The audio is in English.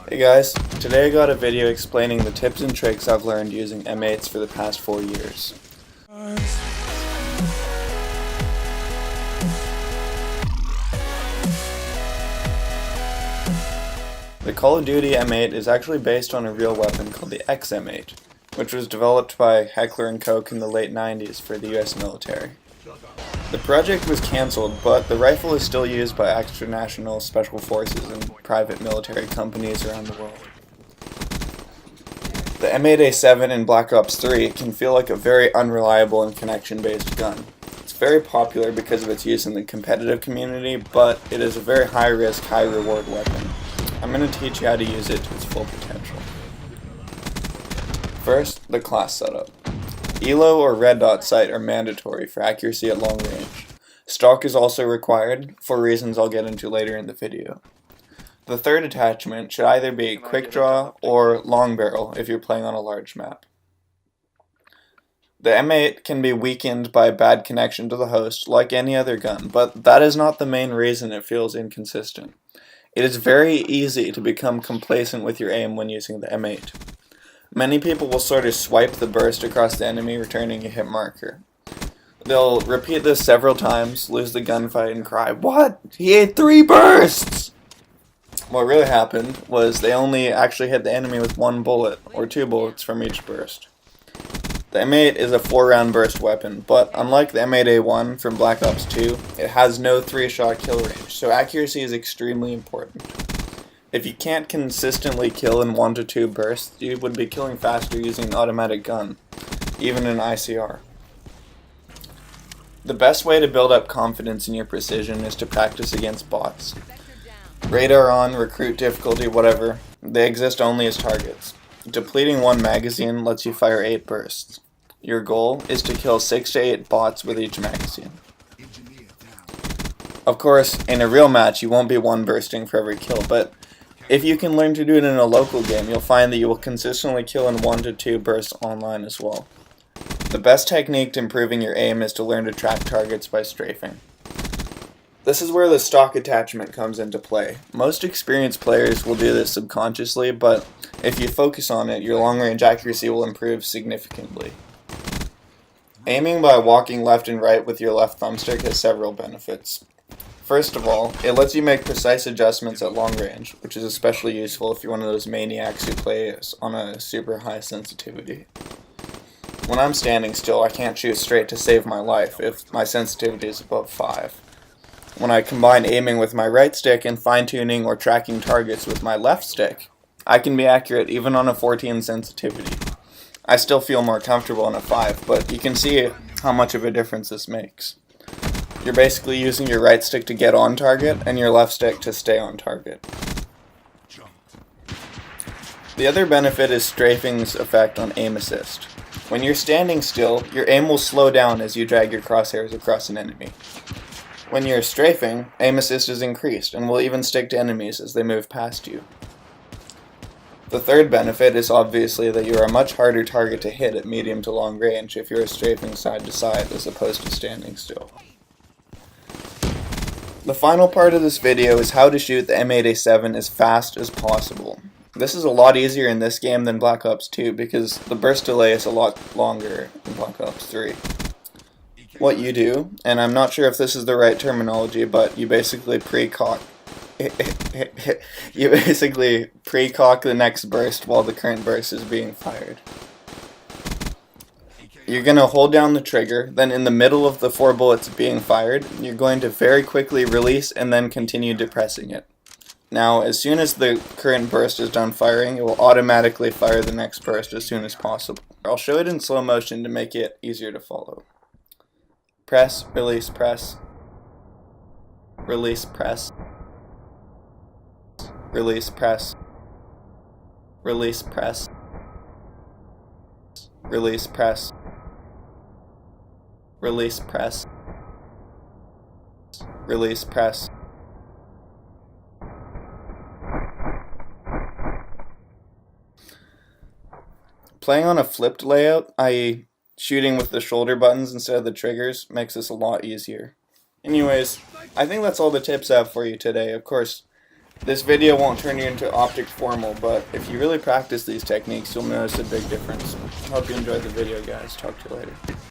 Hey guys, today I got a video explaining the tips and tricks I've learned using M8s for the past 4 years. The Call of Duty M8 is actually based on a real weapon called the XM8, which was developed by Heckler & Koch in the late 90s for the US military. The project was cancelled, but the rifle is still used by extra-national special forces and private military companies around the world. The M8A7 in Black Ops 3 can feel like a very unreliable and connection-based gun. It's very popular because of its use in the competitive community, but it is a very high-risk, high-reward weapon. I'm going to teach you how to use it to its full potential. First, the class setup. ELO or red dot sight are mandatory for accuracy at long range. Stock is also required, for reasons I'll get into later in the video. The third attachment should either be quick draw or long barrel if you're playing on a large map. The M8 can be weakened by a bad connection to the host like any other gun, but that is not the main reason it feels inconsistent. It is very easy to become complacent with your aim when using the M8. Many people will sort of swipe the burst across the enemy, returning a hit marker. They'll repeat this several times, lose the gunfight, and cry, "What? He ate 3 bursts!" What really happened was they only actually hit the enemy with 1 bullet, or 2 bullets from each burst. The M8 is a 4-round burst weapon, but unlike the M8A1 from Black Ops 2, it has no 3-shot kill range, so accuracy is extremely important. If you can't consistently kill in 1 to 2 bursts, you would be killing faster using an automatic gun, even in ICR. The best way to build up confidence in your precision is to practice against bots. Radar on, recruit difficulty, whatever, they exist only as targets. Depleting 1 magazine lets you fire 8 bursts. Your goal is to kill 6 to 8 bots with each magazine. Of course, in a real match you won't be 1 bursting for every kill, but if you can learn to do it in a local game, you'll find that you will consistently kill in 1 to 2 bursts online as well. The best technique to improving your aim is to learn to track targets by strafing. This is where the stock attachment comes into play. Most experienced players will do this subconsciously, but if you focus on it, your long-range accuracy will improve significantly. Aiming by walking left and right with your left thumbstick has several benefits. First of all, it lets you make precise adjustments at long range, which is especially useful if you're one of those maniacs who plays on a super high sensitivity. When I'm standing still, I can't shoot straight to save my life if my sensitivity is above 5. When I combine aiming with my right stick and fine-tuning or tracking targets with my left stick, I can be accurate even on a 14 sensitivity. I still feel more comfortable on a 5, but you can see how much of a difference this makes. You're basically using your right stick to get on target and your left stick to stay on target. The other benefit is strafing's effect on aim assist. When you're standing still, your aim will slow down as you drag your crosshairs across an enemy. When you're strafing, aim assist is increased and will even stick to enemies as they move past you. The third benefit is obviously that you are a much harder target to hit at medium to long range if you are strafing side to side as opposed to standing still. The final part of this video is how to shoot the M8A7 as fast as possible. This is a lot easier in this game than Black Ops 2 because the burst delay is a lot longer in Black Ops 3. What you do, and I'm not sure if this is the right terminology, but you basically pre-cock the next burst while the current burst is being fired. You're going to hold down the trigger, then in the middle of the 4 bullets being fired, you're going to very quickly release and then continue depressing it. Now, as soon as the current burst is done firing, it will automatically fire the next burst as soon as possible. I'll show it in slow motion to make it easier to follow. Press, release, press. Release, press. Release, press. Release, press. Release, press. Release, press. Release, press. Playing on a flipped layout, i.e. shooting with the shoulder buttons instead of the triggers, makes this a lot easier. Anyways, I think that's all the tips I have for you today. Of course, This video won't turn you into optic formal, but if you really practice these techniques, you'll notice a big difference. Hope you enjoyed the video, guys. Talk to you later.